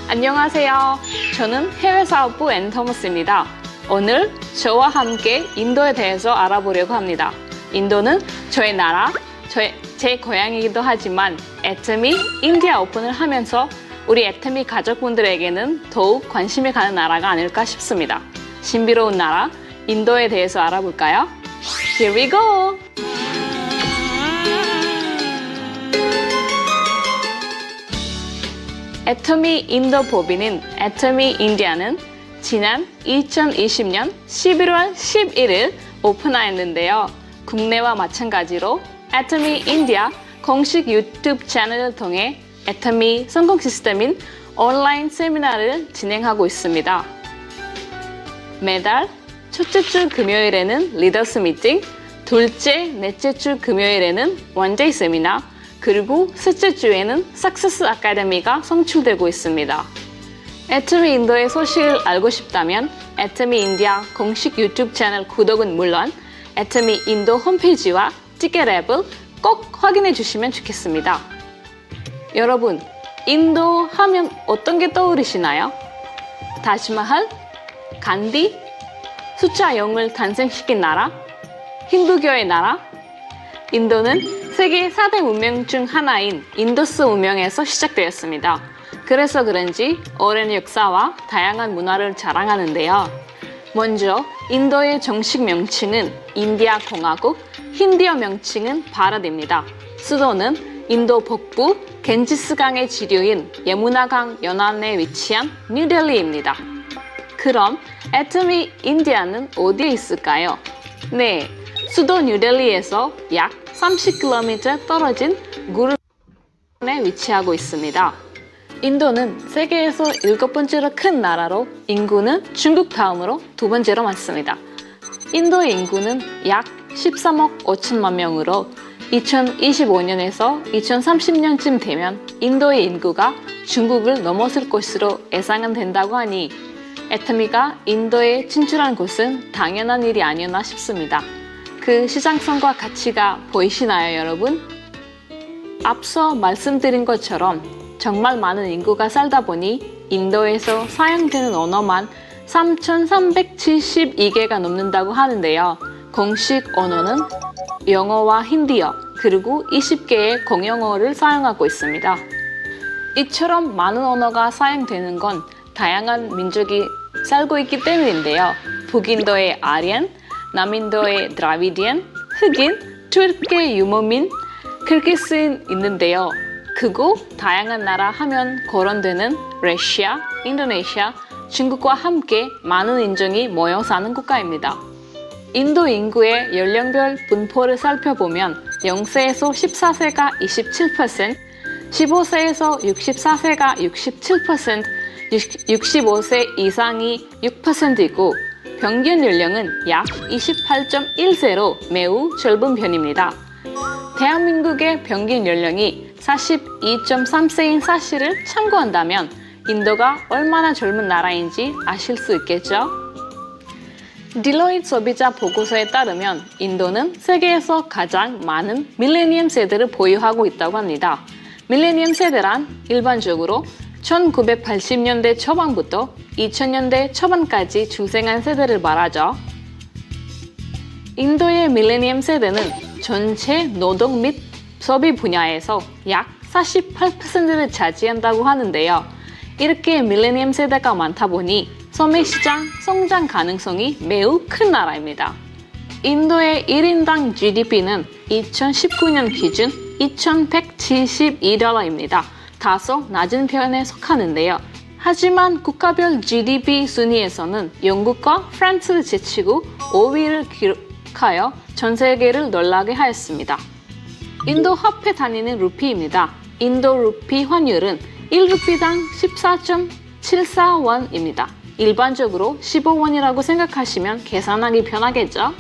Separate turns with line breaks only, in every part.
안녕하세요. 저는 해외사업부 앤터머스입니다. 오늘 저와 함께 인도에 대해서 알아보려고 합니다. 인도는 저의 나라, 제 고향이기도 하지만 애터미 인디아 오픈을 하면서 우리 애터미 가족분들에게는 더욱 관심이 가는 나라가 아닐까 싶습니다. 신비로운 나라, 인도에 대해서 알아볼까요? Here we go! 애터미 인도 법인인 애터미 인디아는 지난 2020년 11월 11일 오픈하였는데요. 국내와 마찬가지로 애터미 인디아 공식 유튜브 채널을 통해 애터미 성공 시스템인 온라인 세미나를 진행하고 있습니다. 매달 첫째 주 금요일에는 리더스 미팅, 둘째, 넷째 주 금요일에는 원데이 세미나, 그리고 셋째 주에는 석세스 아카데미가 송출되고 있습니다. 애터미 인도의 소식을 알고 싶다면 애터미 인디아 공식 유튜브 채널 구독은 물론 애터미 인도 홈페이지와 티켓 앱을 꼭 확인해 주시면 좋겠습니다. 여러분, 인도 하면 어떤 게 떠오르시나요? 타지마할, 간디, 숫자 0을 탄생시킨 나라, 힌두교의 나라? 인도는 세계 4대 문명 중 하나인 인도스 문명에서 시작되었습니다. 그래서 그런지 오랜 역사와 다양한 문화를 자랑하는데요. 먼저 인도의 정식 명칭은 인디아 공화국, 힌디어 명칭은 바라드입니다. 수도는 인도 북부 겐지스강의 지류인 예무나강 연안에 위치한 뉴델리입니다. 그럼 애터미 인디아는 어디에 있을까요? 네, 수도 뉴델리에서 약 30km 떨어진 구르에 위치하고 있습니다. 인도는 세계에서 7번째로 큰 나라로 인구는 중국 다음으로 2번째로 많습니다. 인도의 인구는 약 13억 5천만 명으로 2025년에서 2030년쯤 되면 인도의 인구가 중국을 넘어설 것으로 예상은 된다고 하니 애터미가 인도에 진출한 곳은 당연한 일이 아니었나 싶습니다. 그 시장성과 가치가 보이시나요, 여러분? 앞서 말씀드린 것처럼 정말 많은 인구가 살다 보니 인도에서 사용되는 언어만 3,372개가 넘는다고 하는데요. 공식 언어는 영어와 힌디어, 그리고 20개의 공용어를 사용하고 있습니다. 이처럼 많은 언어가 사용되는 건 다양한 민족이 살고 있기 때문인데요. 북인도의 아리안, 남인도의 드라비디안, 흑인, 튀르키의 유목민, 키르기스인 있는데요. 크고 다양한 나라 하면 거론되는 러시아, 인도네시아, 중국과 함께 많은 인종이 모여 사는 국가입니다. 인도 인구의 연령별 분포를 살펴보면 0세에서 14세가 27%, 15세에서 64세가 67%, 65세 이상이 6%이고 평균 연령은 약 28.1세로 매우 젊은 편입니다. 대한민국의 평균 연령이 42.3세인 사실을 참고한다면 인도가 얼마나 젊은 나라인지 아실 수 있겠죠? 딜로이트 소비자 보고서에 따르면 인도는 세계에서 가장 많은 밀레니엄 세대를 보유하고 있다고 합니다. 밀레니엄 세대란 일반적으로 1980년대 초반부터 2000년대 초반까지 출생한 세대를 말하죠. 인도의 밀레니엄 세대는 전체 노동 및 소비 분야에서 약 48%를 차지한다고 하는데요. 이렇게 밀레니엄 세대가 많다 보니 소매시장 성장 가능성이 매우 큰 나라입니다. 인도의 1인당 GDP는 2019년 기준 2,172달러입니다. 다소 낮은 편에 속하는데요. 하지만 국가별 GDP 순위에서는 영국과 프랑스를 제치고 5위를 기록하여 전 세계를 놀라게 하였습니다. 인도 화폐 단위는 루피입니다. 인도 루피 환율은 1루피당 14.74원입니다. 일반적으로 15원이라고 생각하시면 계산하기 편하겠죠?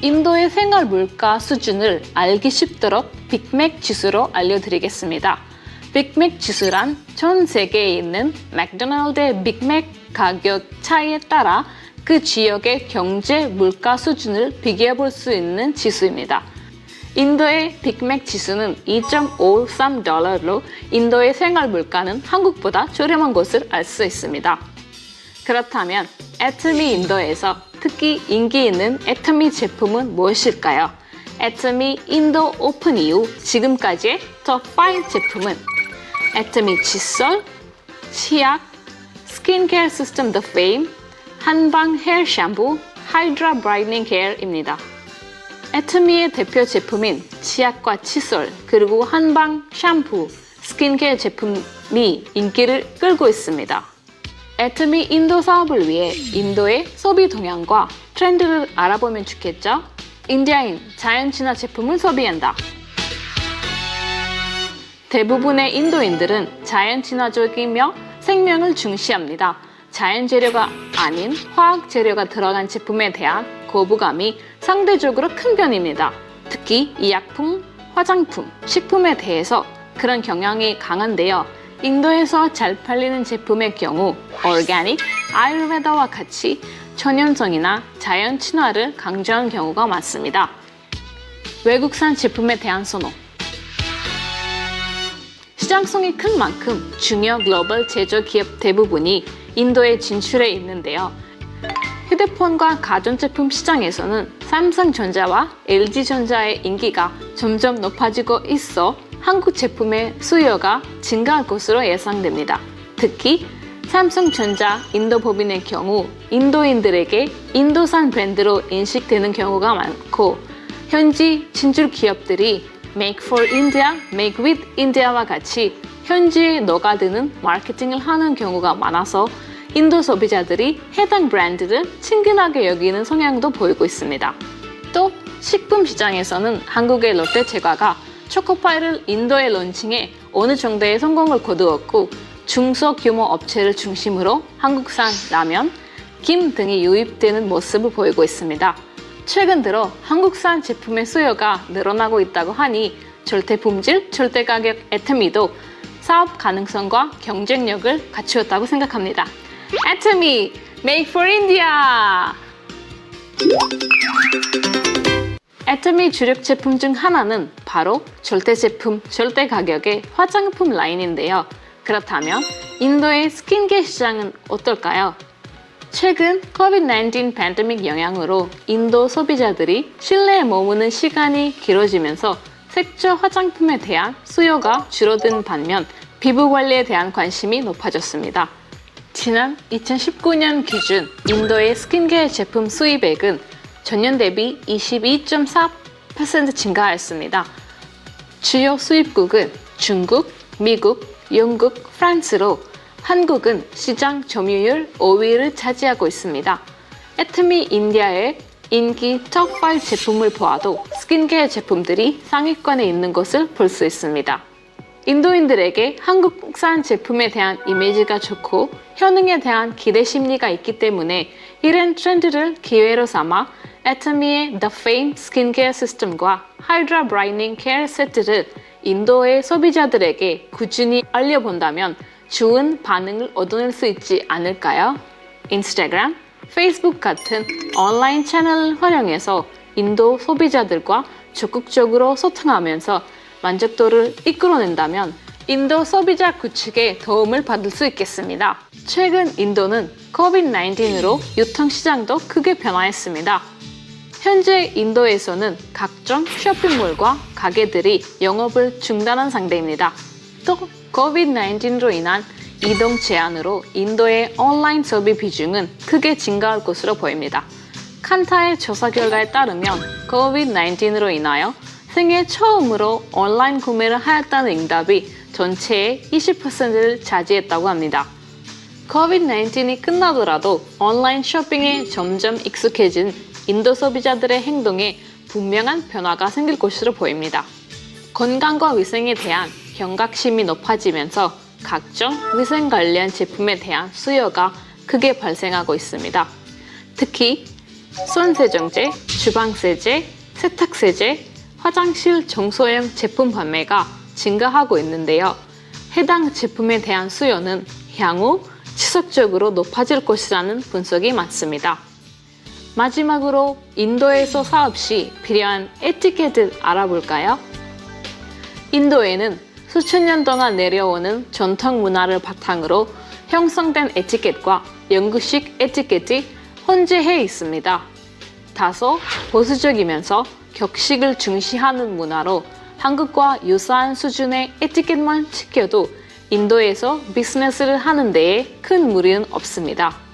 인도의 생활 물가 수준을 알기 쉽도록 빅맥 지수로 알려드리겠습니다. 빅맥 지수란 전 세계에 있는 맥도날드의 빅맥 가격 차이에 따라 그 지역의 경제 물가 수준을 비교해 볼 수 있는 지수입니다. 인도의 빅맥 지수는 2.53달러로 인도의 생활 물가는 한국보다 저렴한 것을 알 수 있습니다. 그렇다면 애터미 인도에서 특히 인기 있는 애터미 제품은 무엇일까요? 애터미 인도 오픈 이후 지금까지의 톱5 제품은 애터미 칫솔, 치약, 스킨케어 시스템 The Fame, 한방 헤어 샴푸, 하이드라 브라이트닝 케어입니다. 애터미의 대표 제품인 치약과 칫솔, 그리고 한방 샴푸, 스킨케어 제품이 인기를 끌고 있습니다. 애터미 인도 사업을 위해 인도의 소비 동향과 트렌드를 알아보면 좋겠죠? 인디아인 자연 친화 제품을 소비한다. 대부분의 인도인들은 자연 친화적이며 생명을 중시합니다. 자연 재료가 아닌 화학 재료가 들어간 제품에 대한 거부감이 상대적으로 큰 편입니다. 특히 의약품, 화장품, 식품에 대해서 그런 경향이 강한데요. 인도에서 잘 팔리는 제품의 경우 오르가닉, 아유르베다와 같이 천연성이나 자연 친화를 강조한 경우가 많습니다. 외국산 제품에 대한 선호. 시장성이 큰 만큼 중요 글로벌 제조기업 대부분이 인도에 진출해 있는데요. 휴대폰과 가전제품 시장에서는 삼성전자와 LG전자의 인기가 점점 높아지고 있어 한국 제품의 수요가 증가할 것으로 예상됩니다. 특히 삼성전자 인도 법인의 경우 인도인들에게 인도산 브랜드로 인식되는 경우가 많고 현지 진출 기업들이 Make for India, Make with India와 같이 현지에 녹아드는 마케팅을 하는 경우가 많아서 인도 소비자들이 해당 브랜드를 친근하게 여기는 성향도 보이고 있습니다. 또 식품 시장에서는 한국의 롯데제과가 초코파이를 인도에 론칭해 어느 정도의 성공을 거두었고 중소규모 업체를 중심으로 한국산 라면, 김 등이 유입되는 모습을 보이고 있습니다. 최근 들어 한국산 제품의 수요가 늘어나고 있다고 하니 절대 품질, 절대 가격 애터미도 사업 가능성과 경쟁력을 갖추었다고 생각합니다. 애터미, Make for India! 애터미 주력 제품 중 하나는 바로 절대 제품, 절대 가격의 화장품 라인인데요. 그렇다면 인도의 스킨케어 시장은 어떨까요? 최근 COVID-19 팬데믹 영향으로 인도 소비자들이 실내에 머무는 시간이 길어지면서 색조 화장품에 대한 수요가 줄어든 반면 피부 관리에 대한 관심이 높아졌습니다. 지난 2019년 기준 인도의 스킨케어 제품 수입액은 전년 대비 22.4% 증가하였습니다. 주요 수입국은 중국, 미국, 영국, 프랑스로 한국은 시장 점유율 5위를 차지하고 있습니다. 애터미 인디아의 인기 톱5 제품을 보아도 스킨케어 제품들이 상위권에 있는 것을 볼 수 있습니다. 인도인들에게 한국산 제품에 대한 이미지가 좋고 효능에 대한 기대 심리가 있기 때문에 이런 트렌드를 기회로 삼아 애터미의 The Fame 스킨케어 시스템과 하이드라 브라이트닝 케어 세트를 인도의 소비자들에게 꾸준히 알려본다면 좋은 반응을 얻어낼 수 있지 않을까요? 인스타그램, 페이스북 같은 온라인 채널을 활용해서 인도 소비자들과 적극적으로 소통하면서 만족도를 이끌어낸다면 인도 소비자 구축에 도움을 받을 수 있겠습니다. 최근 인도는 COVID-19으로 유통시장도 크게 변화했습니다. 현재 인도에서는 각종 쇼핑몰과 가게들이 영업을 중단한 상태입니다. 또 COVID-19로 인한 이동 제한으로 인도의 온라인 소비 비중은 크게 증가할 것으로 보입니다. 칸타의 조사 결과에 따르면 COVID-19으로 인하여 생애 처음으로 온라인 구매를 하였다는 응답이 전체의 20%를 차지했다고 합니다. COVID-19이 끝나더라도 온라인 쇼핑에 점점 익숙해진 인도 소비자들의 행동에 분명한 변화가 생길 것으로 보입니다. 건강과 위생에 대한 경각심이 높아지면서 각종 위생 관련 제품에 대한 수요가 크게 발생하고 있습니다. 특히 손세정제, 주방세제, 세탁세제, 화장실 청소용 제품 판매가 증가하고 있는데요. 해당 제품에 대한 수요는 향후 지속적으로 높아질 것이라는 분석이 많습니다. 마지막으로 인도에서 사업 시 필요한 에티켓을 알아볼까요? 인도에는 수천 년 동안 내려오는 전통 문화를 바탕으로 형성된 에티켓과 영국식 에티켓이 혼재해 있습니다. 다소 보수적이면서 격식을 중시하는 문화로 한국과 유사한 수준의 에티켓만 지켜도 인도에서 비즈니스를 하는 데에 큰 무리는 없습니다.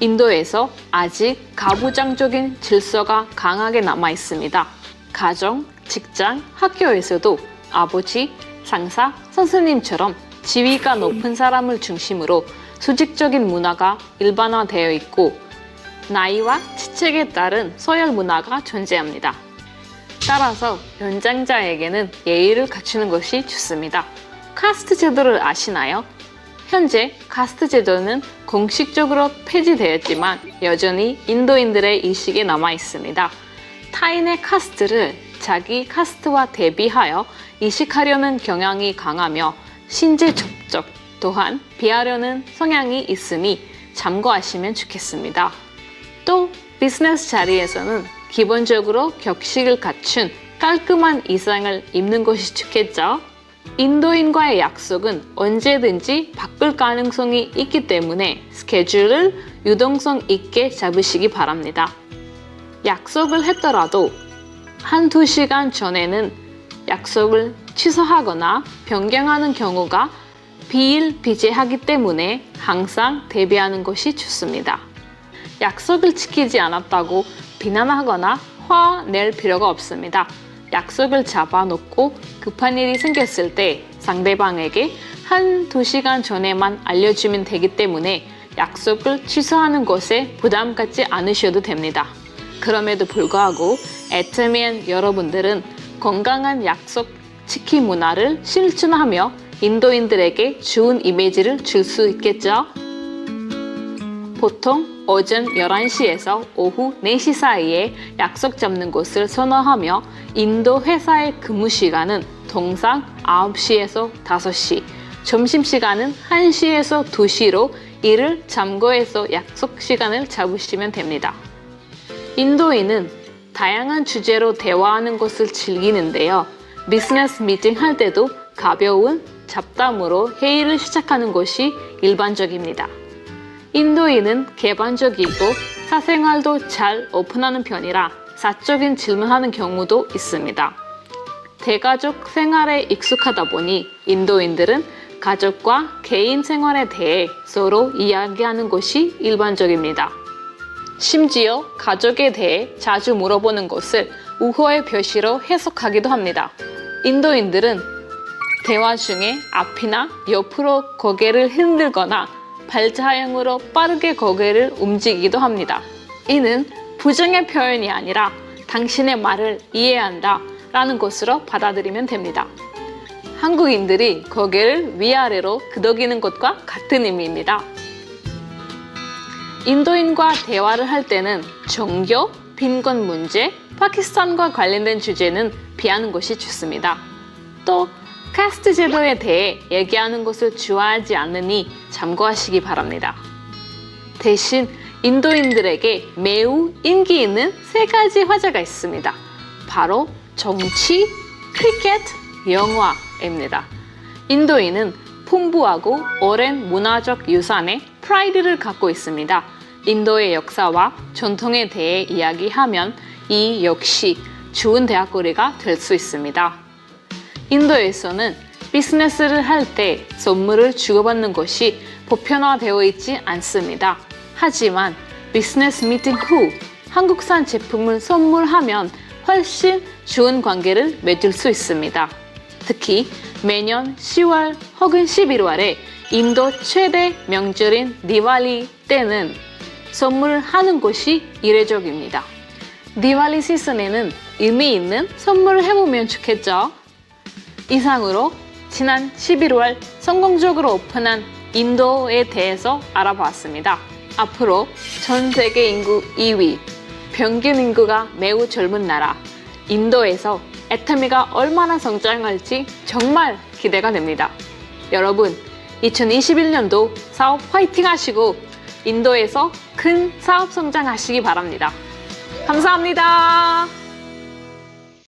인도에서 아직 가부장적인 질서가 강하게 남아 있습니다. 가정, 직장, 학교에서도 아버지, 상사, 선생님처럼 지위가 높은 사람을 중심으로 수직적인 문화가 일반화되어 있고 나이와 직책에 따른 서열 문화가 존재합니다. 따라서 연장자에게는 예의를 갖추는 것이 좋습니다. 카스트 제도를 아시나요? 현재 카스트 제도는 공식적으로 폐지되었지만 여전히 인도인들의 의식에 남아 있습니다. 타인의 카스트를 자기 카스트와 대비하여 의식하려는 경향이 강하며 신체 접촉 또한 비하려는 성향이 있으니 참고하시면 좋겠습니다. 또 비즈니스 자리에서는 기본적으로 격식을 갖춘 깔끔한 의상을 입는 것이 좋겠죠. 인도인과의 약속은 언제든지 바꿀 가능성이 있기 때문에 스케줄을 유동성 있게 잡으시기 바랍니다. 약속을 했더라도 한두 시간 전에는 약속을 취소하거나 변경하는 경우가 비일비재하기 때문에 항상 대비하는 것이 좋습니다. 약속을 지키지 않았다고 비난하거나 화낼 필요가 없습니다. 약속을 잡아놓고 급한 일이 생겼을 때 상대방에게 한두 시간 전에만 알려주면 되기 때문에 약속을 취소하는 것에 부담 갖지 않으셔도 됩니다. 그럼에도 불구하고 애터미한 여러분들은 건강한 약속 지킴 문화를 실천하며 인도인들에게 좋은 이미지를 줄 수 있겠죠? 보통 오전 11시에서 오후 4시 사이에 약속 잡는 것을 선호하며 인도 회사의 근무 시간은 통상 9시에서 5시, 점심시간은 1시에서 2시로 이를 참고해서 약속 시간을 잡으시면 됩니다. 인도인은 다양한 주제로 대화하는 것을 즐기는데요. 비즈니스 미팅 할 때도 가벼운 잡담으로 회의를 시작하는 것이 일반적입니다. 인도인은 개방적이고 사생활도 잘 오픈하는 편이라 사적인 질문하는 경우도 있습니다. 대가족 생활에 익숙하다 보니 인도인들은 가족과 개인 생활에 대해 서로 이야기하는 것이 일반적입니다. 심지어 가족에 대해 자주 물어보는 것을 우호의 표시로 해석하기도 합니다. 인도인들은 대화 중에 앞이나 옆으로 고개를 흔들거나 발자형으로 빠르게 고개를 움직이기도 합니다. 이는 부정의 표현이 아니라 당신의 말을 이해한다 라는 것으로 받아들이면 됩니다. 한국인들이 고개를 위아래로 끄덕이는 것과 같은 의미입니다. 인도인과 대화를 할 때는 종교, 빈곤 문제, 파키스탄과 관련된 주제는 피하는 것이 좋습니다. 또 카스트 제도에 대해 얘기하는 것을 좋아하지 않으니 참고하시기 바랍니다. 대신 인도인들에게 매우 인기 있는 3가지 화제가 있습니다. 바로 정치, 크리켓, 영화입니다. 인도인은 풍부하고 오랜 문화적 유산에 프라이드를 갖고 있습니다. 인도의 역사와 전통에 대해 이야기하면 이 역시 좋은 대화거리가 될 수 있습니다. 인도에서는 비즈니스를 할 때 선물을 주고받는 것이 보편화되어 있지 않습니다. 하지만 비즈니스 미팅 후 한국산 제품을 선물하면 훨씬 좋은 관계를 맺을 수 있습니다. 특히 매년 10월 혹은 11월에 인도 최대 명절인 디왈리 때는 선물을 하는 것이 이례적입니다. 디왈리 시즌에는 의미 있는 선물을 해보면 좋겠죠? 이상으로 지난 11월 성공적으로 오픈한 인도에 대해서 알아봤습니다. 앞으로 전 세계 인구 2위, 평균 인구가 매우 젊은 나라 인도에서 애터미가 얼마나 성장할지 정말 기대가 됩니다. 여러분, 2021년도 사업 화이팅 하시고 인도에서 큰 사업 성장하시기 바랍니다. 감사합니다.